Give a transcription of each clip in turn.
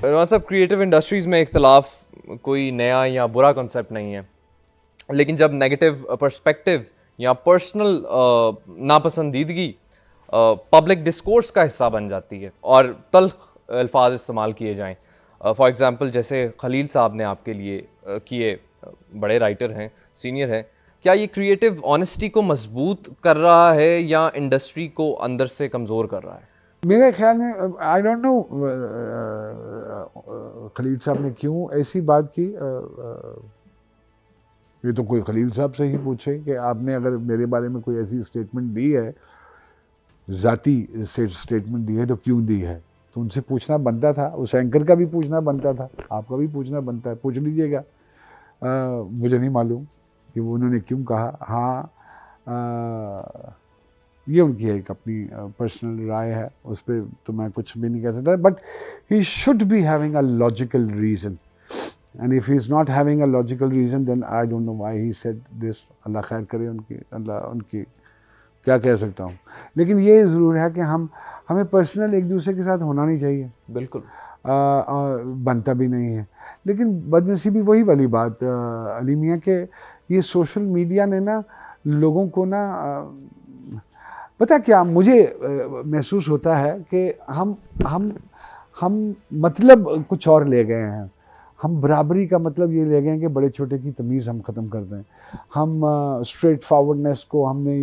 रहमान साहब, creative industries में इख्तलाफ कोई नया या बुरा कॉन्सेप्ट नहीं है, लेकिन जब नेगेटिव पर्सपेक्टिव या पर्सनल नापसंदीदगी पब्लिक डिस्कोर्स का हिस्सा बन जाती है और तल्ख अल्फाज इस्तेमाल किए जाएं, फॉर एग्ज़ाम्पल जैसे खलील साहब ने आपके लिए किए, बड़े राइटर हैं, सीनियर हैं, क्या ये क्रिएटिव ऑनेस्टी को मजबूत कर रहा है या इंडस्ट्री को अंदर से कमज़ोर कर रहा है? मेरे ख्याल में आई डोंट नो खलील साहब ने क्यों ऐसी बात की। ये तो कोई खलील साहब से ही पूछे कि आपने अगर मेरे बारे में कोई ऐसी स्टेटमेंट दी है, ज़ाती स्टेटमेंट दी है, तो क्यों दी है। तो उनसे पूछना बनता था, उस एंकर का भी पूछना बनता था, आपका भी पूछना बनता है, पूछ लीजिएगा। मुझे नहीं मालूम कि वो उन्होंने क्यों कहा। हाँ, ये उनकी एक अपनी पर्सनल राय है, उस पर तो मैं कुछ भी नहीं कह सकता, but he should be having a logical reason, and if he is not having a logical reason then I don't know why he said this. अल्लाह खैर करे उनकी, अल्लाह उनकी, क्या कह सकता हूँ। लेकिन ये ज़रूर है कि हमें पर्सनल एक दूसरे के साथ होना नहीं चाहिए, बिल्कुल बनता भी नहीं है। लेकिन बदनसीबी वही वाली बात अली मियाँ के, ये सोशल मीडिया ने ना लोगों को ना पता क्या मुझे महसूस होता है कि हम मतलब कुछ और ले गए हैं। हम बराबरी का मतलब ये ले गए हैं कि बड़े छोटे की तमीज़ हम ख़त्म कर दें। हम स्ट्रेट फॉरवर्डनेस को हमने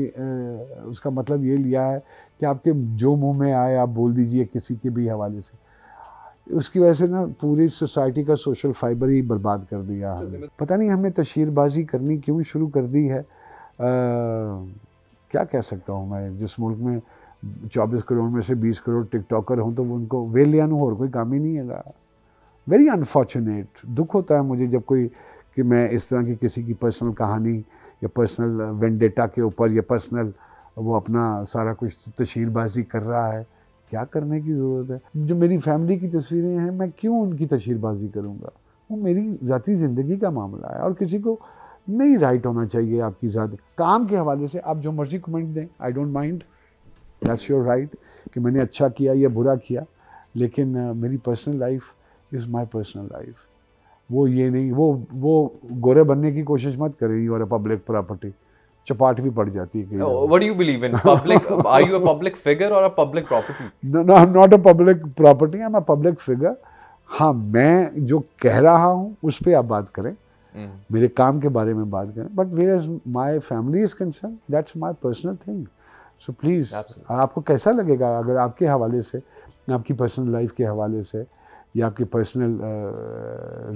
उसका मतलब ये लिया है कि आपके जो मुंह में आए आप बोल दीजिए किसी के भी हवाले से। उसकी वजह से ना पूरी सोसाइटी का सोशल फाइबर ही बर्बाद कर दिया हमने। पता नहीं हमने तशहीरबाजी करनी क्यों शुरू कर दी है। क्या कह सकता हूँ मैं, जिस मुल्क में 24 करोड़ में से 20 करोड़ टिकटॉकर हों तो उनको वेलियान हो और कोई काम ही नहीं है। वेरी अनफॉर्चुनेट, दुख होता है मुझे जब कोई कि मैं इस तरह की किसी की पर्सनल कहानी या पर्सनल वेंडेटा के ऊपर या पर्सनल वो अपना सारा कुछ तशहीरबाजी कर रहा है। क्या करने की ज़रूरत है। जो मेरी फैमिली की तस्वीरें हैं मैं क्यों उनकी तशहीरबाजी करूँगा, वो मेरी ज़ाती ज़िंदगी का मामला है और किसी को नहीं राइट होना चाहिए आपकी ज़ात। काम के हवाले से आप जो मर्जी कमेंट दें, I don't mind, that's your right कि मैंने अच्छा किया या बुरा किया, लेकिन मेरी personal life is my personal life. वो ये नहीं, वो गोरे बनने की कोशिश मत करें, you are a public property, चपाट भी पड़ जाती है। What do you believe in? Public? Are you a public figure or a public property? No, I'm not a public property, I'm a public figure. हाँ, मैं जो कह रहा हूँ उस पर आप बात करें, मेरे काम के बारे में बात करें, but where is my family is concern, that's my personal thing. So please, आपको कैसा लगेगा अगर आपके हवाले से, आपकी पर्सनल लाइफ के हवाले से या आपके पर्सनल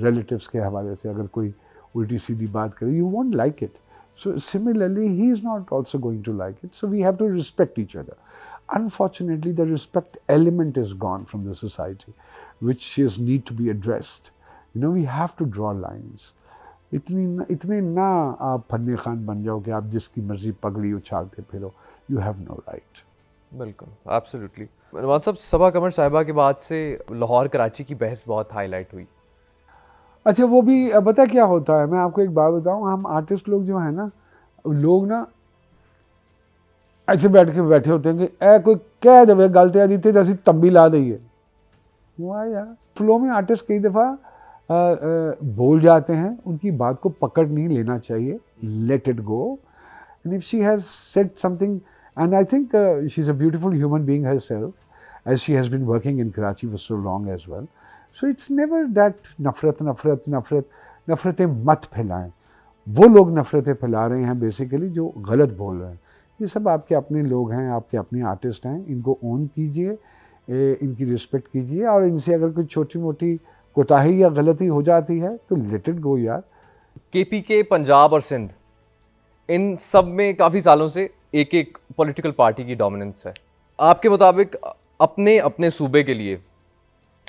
रिलेटिव्स के हवाले से अगर कोई उल्टी सीधी बात करे, you won't like it. So similarly, he is not also going to like it. So we have to respect each other. Unfortunately, the respect element is gone from the society, which is need to be addressed. You know, we have to draw lines. इतने ना आप फन्ने खान बन जाओ कि आप जिसकी मर्जी पगड़ी उछालते फिरो. You have no right. बिल्कुल, एब्सोल्युटली। रहमान साहब, सबा कमर साहिबा के बाद से लाहौर कराची की बहस बहुत हाईलाइट हुई। अच्छा, वो भी पता क्या होता है, मैं आपको एक बात बताऊं, हम आर्टिस्ट लोग जो है ना, लोग ना ऐसे बैठे होते हैं कि ए कोई कह दे गल तो अजी तो असी तंबी ला दईए। वाह यार, फ्लो में आर्टिस्ट कई दफ़ा बोल जाते हैं, उनकी बात को पकड़ नहीं लेना चाहिए, let it go. And if she has said something, and I think she is a beautiful human being herself, as she has been working in Karachi for so long as well. So it's never that नफ़रतें मत फैलाएं। वो लोग नफ़रतें फैला रहे हैं basically जो गलत बोल रहे हैं। ये सब आपके अपने लोग हैं, आपके अपने आर्टिस्ट हैं, इनको ओन कीजिए, इनकी रिस्पेक्ट कीजिए, और इनसे अगर कोई छोटी मोटी कोताही या गलती हो जाती है तो लेट इट गो यार। KPK, पंजाब और सिंध, इन सब में काफ़ी सालों से एक एक पॉलिटिकल पार्टी की डोमिनेंस है। आपके मुताबिक अपने अपने सूबे के लिए,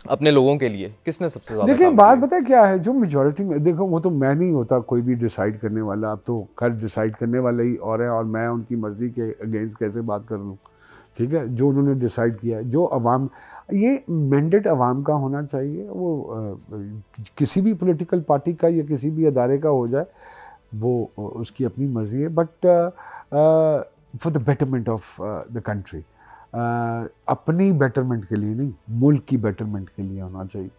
अपने लोगों के लिए किसने सबसे ज़्यादा? देखिए, बात पता है क्या है, जो मेजॉरिटी में, देखो वो तो मैं नहीं होता कोई भी डिसाइड करने वाला, अब तो खैर डिसाइड करने वाले ही और है, और मैं उनकी मर्ज़ी के अगेंस्ट कैसे बात कर लूँ। ठीक है, जो उन्होंने डिसाइड किया है, जो अवाम, ये मैंडेट अवाम का होना चाहिए। वो किसी भी पॉलिटिकल पार्टी का या किसी भी अदारे का हो जाए, वो उसकी अपनी मर्ज़ी है, but for the betterment of the country, अपनी बेटरमेंट के लिए नहीं, मुल्क की बेटरमेंट के लिए होना चाहिए।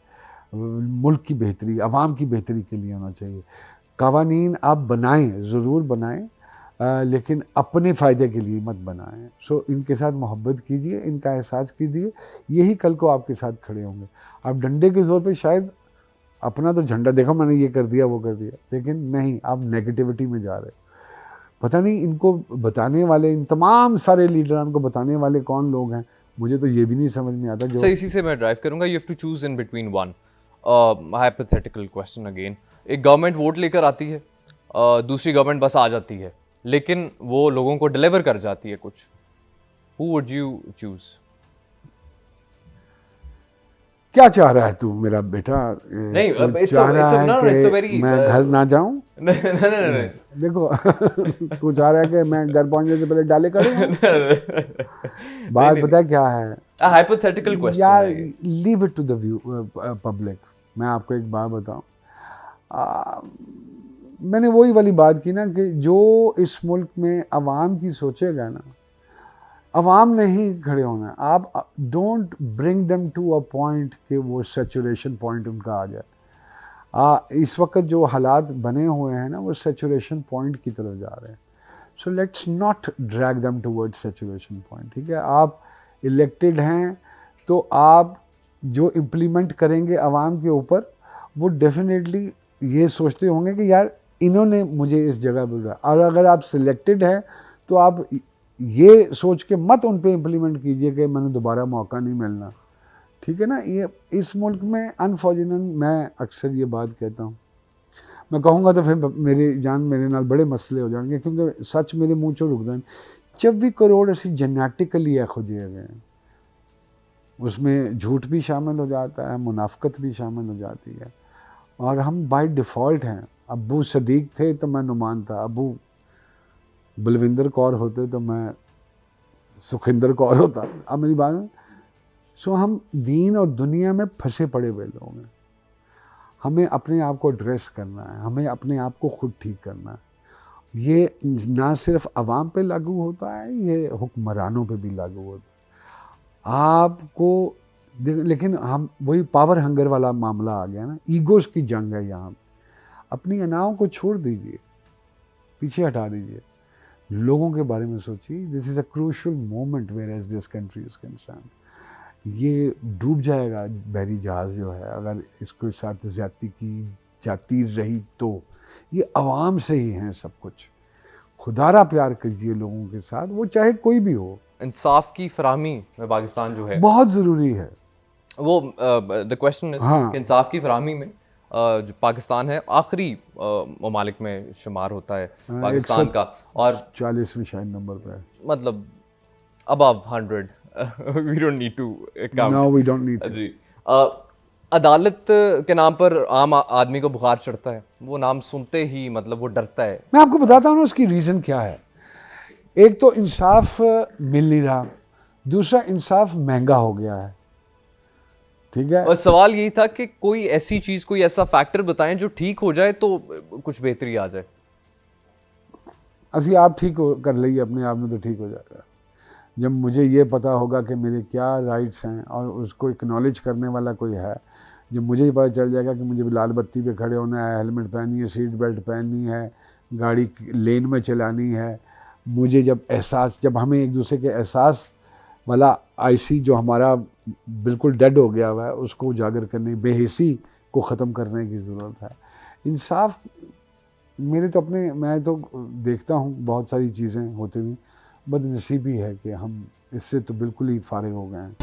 मुल्क की बेहतरी, आवाम की बेहतरी के लिए होना चाहिए। कवानीन आप बनाएं, ज़रूर बनाएं, लेकिन अपने फ़ायदे के लिए मत बनाएं। सो इनके साथ मोहब्बत कीजिए, इनका एहसास कीजिए, यही कल को आपके साथ खड़े होंगे। आप डंडे के ज़ोर पे शायद अपना तो झंडा, देखो मैंने ये कर दिया वो कर दिया, लेकिन नहीं, आप नेगेटिविटी में जा रहे हो। पता नहीं इनको बताने वाले, इन तमाम सारे लीडरान को बताने वाले कौन लोग हैं, मुझे तो ये भी नहीं समझ में आता। जो सर इसी से मैं ड्राइव करूंगा, you have to choose in between one hypothetical question again. एक गवर्नमेंट वोट लेकर आती है, दूसरी गवर्नमेंट बस आ जाती है, लेकिन वो लोगों को डिलीवर कर जाती है कुछ। Who would you choose? क्या चाह रहा है तू मेरा बेटा? नहीं, तू it's a- चाह रहा it's a- है no, no, कि it's a very, मैं घर ना जाऊं? नहीं नहीं नहीं देखो तू चाह रहा है कि मैं घर पहुंचने से पहले डाले करूं? बात पता है क्या है हाइपोथेटिकल क्वेश्चन यार, है ये। Leave it to the view public. मैं आपको एक बात बताऊं, मैंने वही वाली बात की ना कि जो इस मुल्क में अवाम की सोचेगा ना, अवाम ने ही खड़े होना है। आप don't bring them to a point कि वो सेचुरेशन पॉइंट उनका आ जाए। इस वक्त जो हालात बने हुए हैं ना, वो सेचुरेशन पॉइंट की तरफ जा रहे हैं। So let's not drag them toward saturation point, ठीक है? आप इलेक्टेड हैं तो आप जो इम्प्लीमेंट करेंगे आवाम के ऊपर, वो डेफिनेटली ये सोचते होंगे कि यार इन्होंने मुझे इस जगह पर रखा। और अगर आप सिलेक्टेड हैं तो आप ये सोच के मत उन पे इम्प्लीमेंट कीजिए कि मैंने दोबारा मौका नहीं मिलना, ठीक है ना? ये इस मुल्क में अनफॉर्चुनेट, मैं अक्सर ये बात कहता हूँ, मैं कहूँगा तो फिर मेरी जान मेरे नाल बड़े मसले हो जाएंगे, क्योंकि सच मेरे मुँह चो रुकदा नहीं। 24 करोड़ असी जेनेटिकली एहो जिहे गए हैं, उसमें झूठ भी शामिल हो जाता है, मुनाफकत भी शामिल हो जाती है, और हम बाय डिफ़ॉल्ट हैं। अबू सदीक थे तो मैं नुमान था, अबू बलविंदर कौर होते तो मैं सुखिंदर कौर होता। अब मेरी बात है, सो हम दीन और दुनिया में फंसे पड़े हुए लोग हैं। हमें अपने आप को एड्रेस करना है, हमें अपने आप को खुद ठीक करना है। ये ना सिर्फ अवाम पे लागू होता है, ये हुक्मरानों पे भी लागू होता है। आपको लेकिन हम वही पावर हंगर वाला मामला आ गया ना, ईगोस की जंग है यहाँ। अपनी अनाओं को छोड़ दीजिए, पीछे हटा दीजिए, लोगों के बारे में सोचिए। This is a crucial moment where as this country is concern. ये डूब जाएगा बहरी जहाज़ जो है, अगर इसके साथ ज़्यादती की जाती रही तो। ये आवाम से ही हैं सब कुछ। खुदारा प्यार कीजिए लोगों के साथ, वो चाहे कोई भी हो। इंसाफ की फराहमी में पाकिस्तान जो है बहुत ज़रूरी है। वो द क्वेश्चन इज हाँ। कि इंसाफ की फराहमी में जो पाकिस्तान है आखिरी ममालिक में शुमार होता है पाकिस्तान का, और 40वें शायद नंबर पे है। मतलब above 100 we don't need to count। No, we don't need to। जी। अदालत के नाम पर आम आदमी को बुखार चढ़ता है, वो नाम सुनते ही मतलब वो डरता है। मैं आपको बताता हूँ ना उसकी रीज़न क्या है। एक तो इंसाफ मिल नहीं रहा, दूसरा इंसाफ महंगा हो गया है, ठीक है? और सवाल यही था कि कोई ऐसी चीज, कोई ऐसा फैक्टर बताएं जो ठीक हो जाए तो कुछ बेहतरी आ जाए। असी आप ठीक कर लीजिए अपने आप में तो ठीक हो जाएगा। जब मुझे ये पता होगा कि मेरे क्या राइट्स हैं और उसको एक्नॉलेज करने वाला कोई है, जब मुझे ही पता चल जाएगा कि मुझे लाल बत्ती पे खड़े होना है, हेलमेट पहननी है, सीट बेल्ट पहननी है, गाड़ी लेन में चलानी है, मुझे जब एहसास, जब हमें एक दूसरे के एहसास वाला आईसी जो हमारा बिल्कुल डेड हो गया हुआ है, उसको उजागर करने, बेहिसी को ख़त्म करने की ज़रूरत है। इंसाफ मेरे तो अपने, मैं तो देखता हूँ बहुत सारी चीज़ें होती हुई, बदनसीबी है कि हम इससे तो बिल्कुल ही फारिग हो गए हैं।